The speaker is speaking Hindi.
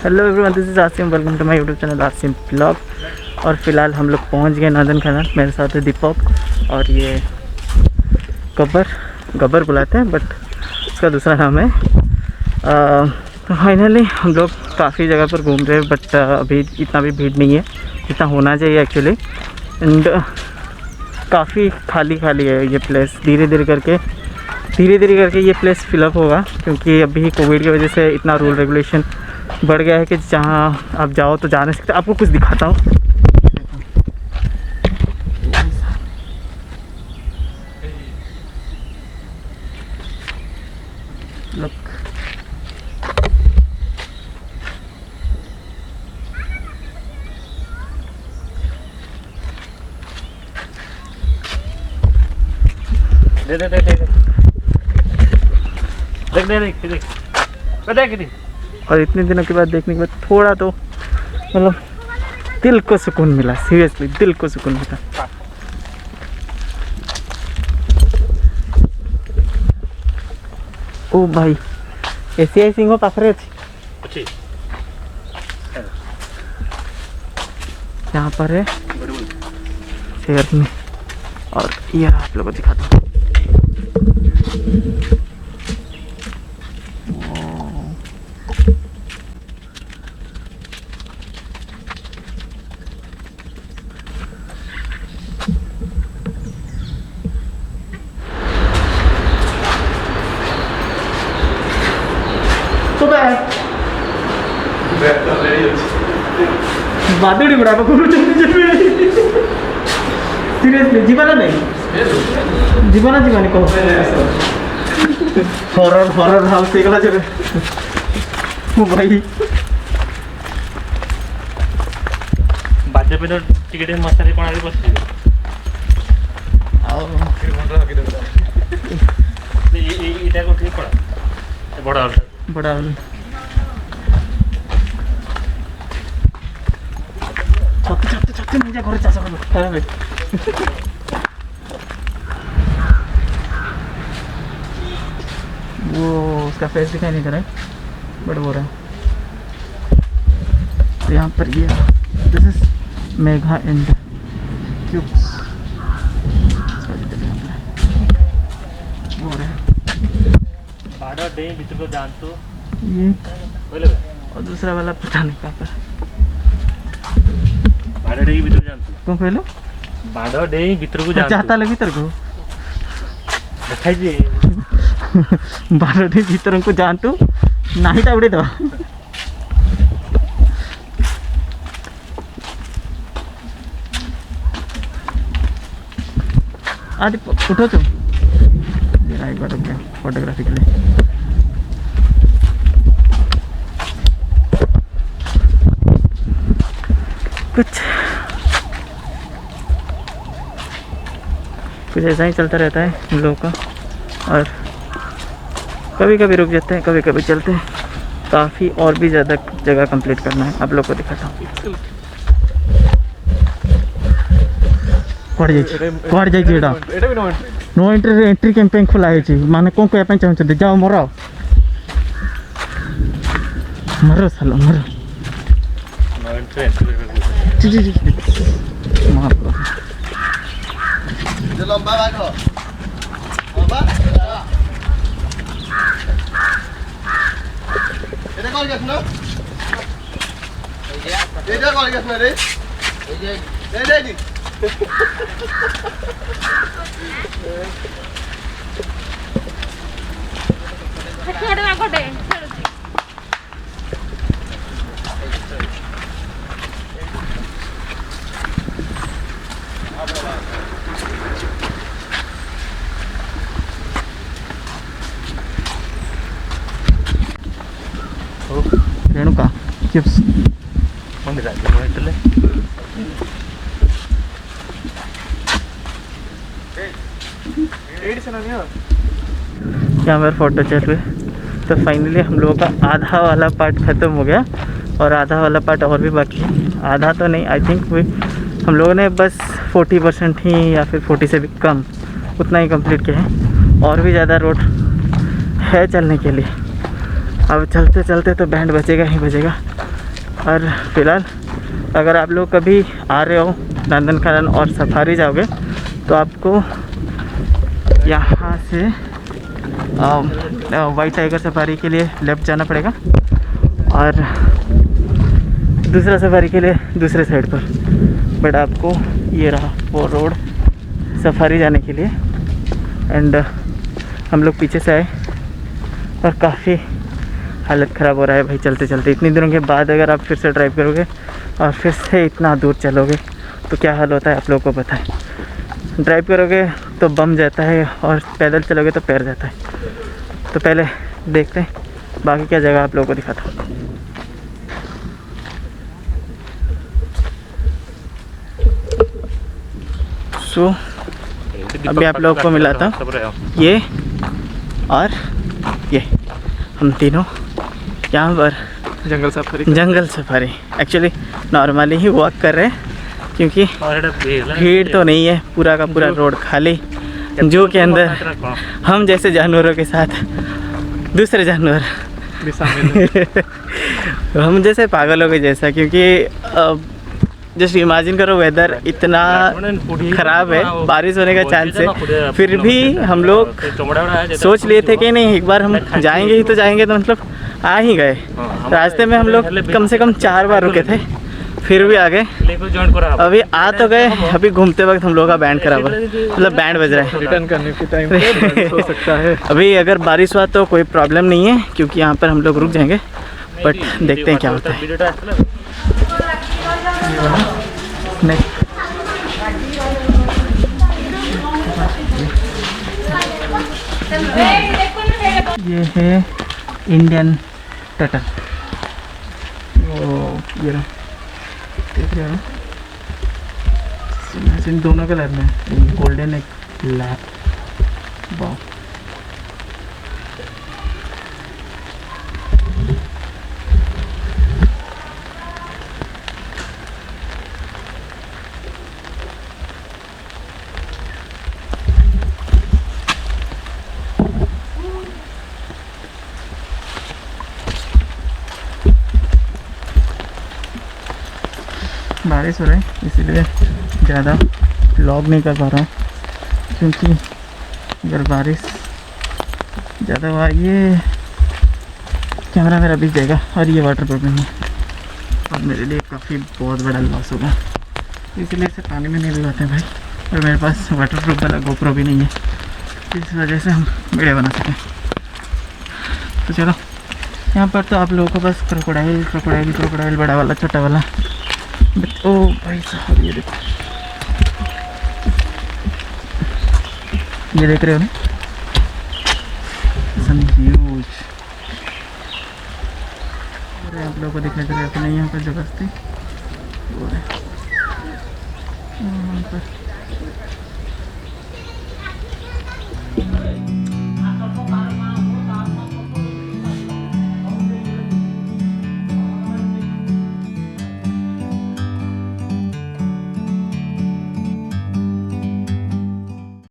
Hello everyone, this is Asim. Welcome to my YouTube channel Asim blog. और फिलहाल हम लोग पहुंच गए नंदन खनन। मेरे साथ है दीपक और ये गब्बर बुलाते हैं बट उसका दूसरा नाम है। तो फाइनली हम लोग काफ़ी जगह पर घूम रहे हैं बट अभी इतना भी भीड़ नहीं है जितना होना चाहिए एक्चुअली। एंड काफ़ी खाली है ये प्लेस। धीरे धीरे करके ये प्लेस फिलअप होगा क्योंकि अभी कोविड की वजह से इतना रूल रेगुलेशन बढ़ गया है कि जहाँ आप जाओ तो जा नहीं सकते। आपको कुछ दिखाता हूँ। देख। और इतने दिनों के बाद देखने के बाद थोड़ा तो मतलब दिल को सुकून मिला। सीरियसली दिल को सुकून मिला। ओ भाई एसीआई सिंह पाखरे अच्छी यहाँ पर है शहर में। और ये आप लोगों को दिखाता हूँ। बादड़ी बड़ा सीरियसली जीवाना नहीं जीवानी कहो हॉरर हाउस गला जब भाई बाजे पे तो टिकट मसाले कोणारी बसली ଏଇଟା କୋଉଠି ପଡା बड़ा छत्ते नहीं जा घर चाष कर वो उसका फेस दिखाई नहीं दे रहा है बट वो रहा है। तो यहाँ पर ये this is Megha and cubes वो रहा है बाड़ा डे भीतर को जान तो ये बोले और दूसरा वाला पता नहीं कहाँ पर। बाड़ा डे भीतर जान तो कौन कहलो बाड़ा डे भीतर को जान चाहता लगी तेरे को देखाई दे बारह भीतर को जानतु नहीं था उड़े तो आज उठो तुम मेरा एक बार रुक गया फोटोग्राफी के लिए। कुछ ऐसा ही चलता रहता है हम लोगों का। और कभी कभी रुक जाते हैं, कभी कभी चलते हैं। काफ़ी और भी ज़्यादा जगह कंप्लीट करना है। आप लोग को दिखाता हूँ। कुआड़ जाइए नो एंट्री कैंपेन खोला है माने कौन कहना चाहते जाओ मरो सालो मरो रेणुका चिप्स यहाँ पर फोटो चल रही है। तो फाइनली हम लोगों का आधा वाला पार्ट ख़त्म हो गया और आधा वाला पार्ट और भी बाकी है। आधा तो नहीं, आई थिंक हम लोगों ने बस 40% ही या फिर 40 से भी कम उतना ही कंप्लीट किया है। और भी ज़्यादा रोड है चलने के लिए। अब चलते चलते तो बैंड बजेगा ही बजेगा। और फिलहाल अगर आप लोग कभी आ रहे हो नंदनकानन और सफारी जाओगे तो आपको यहाँ से वाइट टाइगर सफारी के लिए लेफ़्ट जाना पड़ेगा और दूसरा सफारी के लिए दूसरे साइड पर। बट आपको ये रहा वो रोड सफारी जाने के लिए। एंड हम लोग पीछे से आए और काफ़ी हालत ख़राब हो रहा है भाई चलते चलते। इतनी दिनों के बाद अगर आप फिर से ड्राइव करोगे और फिर से इतना दूर चलोगे तो क्या हाल होता है आप लोगों को पता है। ड्राइव करोगे तो बम जाता है और पैदल चलोगे तो पैर जाता है। तो पहले देखते हैं बाकी क्या जगह आप लोगों को दिखाता हूँ। सो अभी आप लोगों को मिला था ये और ये, हम तीनों यहाँ पर जंगल सफारी एक्चुअली नॉर्मली ही वॉक कर रहे हैं क्योंकि भीड़ तो नहीं है, पूरा का पूरा रोड खाली, जो के अंदर हम जैसे जानवरों के साथ दूसरे जानवर भी शामिल है। हम जैसे पागलों के जैसा, क्योंकि जस्ट इमेजिन करो वेदर इतना ख़राब है, बारिश होने का चांस है, फिर भी हम लोग सोच लिए थे कि नहीं एक बार हम जाएंगे ही तो जाएंगे, तो मतलब आ ही गए। रास्ते में हम लोग कम से कम 4 बार रुके थे, फिर भी आ गए। अभी आ तो गए, अभी घूमते वक्त हम लोग का बैंड खराब है, मतलब बैंड बज रहा है। रिटर्न करने के टाइम पे हो सकता है। अभी अगर बारिश हुआ तो कोई प्रॉब्लम नहीं है क्योंकि यहाँ पर हम लोग रुक जाएंगे, बट देखते हैं क्या होता है। ये है इंडियन टर्टल। ओ ये रहा, देख रहे हो इन दोनों कलर में, गोल्डन एक ब्लैक। वाह बारिश हो रही है इसीलिए ज़्यादा व्लॉग नहीं कर पा रहा हूँ, क्योंकि अगर बारिश ज़्यादा हुआ ये कैमरा मेरा बिक जाएगा और ये वाटर प्रूफ नहीं है और मेरे लिए काफ़ी बहुत बड़ा लॉस होगा, इसलिए इसे पानी में नहीं भिगाते भाई। और मेरे पास वाटर प्रूफ वाला गोप्रो भी नहीं है, इस वजह से हम वीडियो बना सकें। तो चलो यहाँ पर तो आप लोगों को बस क्रोकोडाइल बड़ा वाला छोटा वाला, ओ भाई साहब ये देखो, ये देख रहे हो ना, सम ह्यूज। आप लोगों को दिखाई दे रहा है कि नहीं यहाँ पर जबरदस्ती वो है।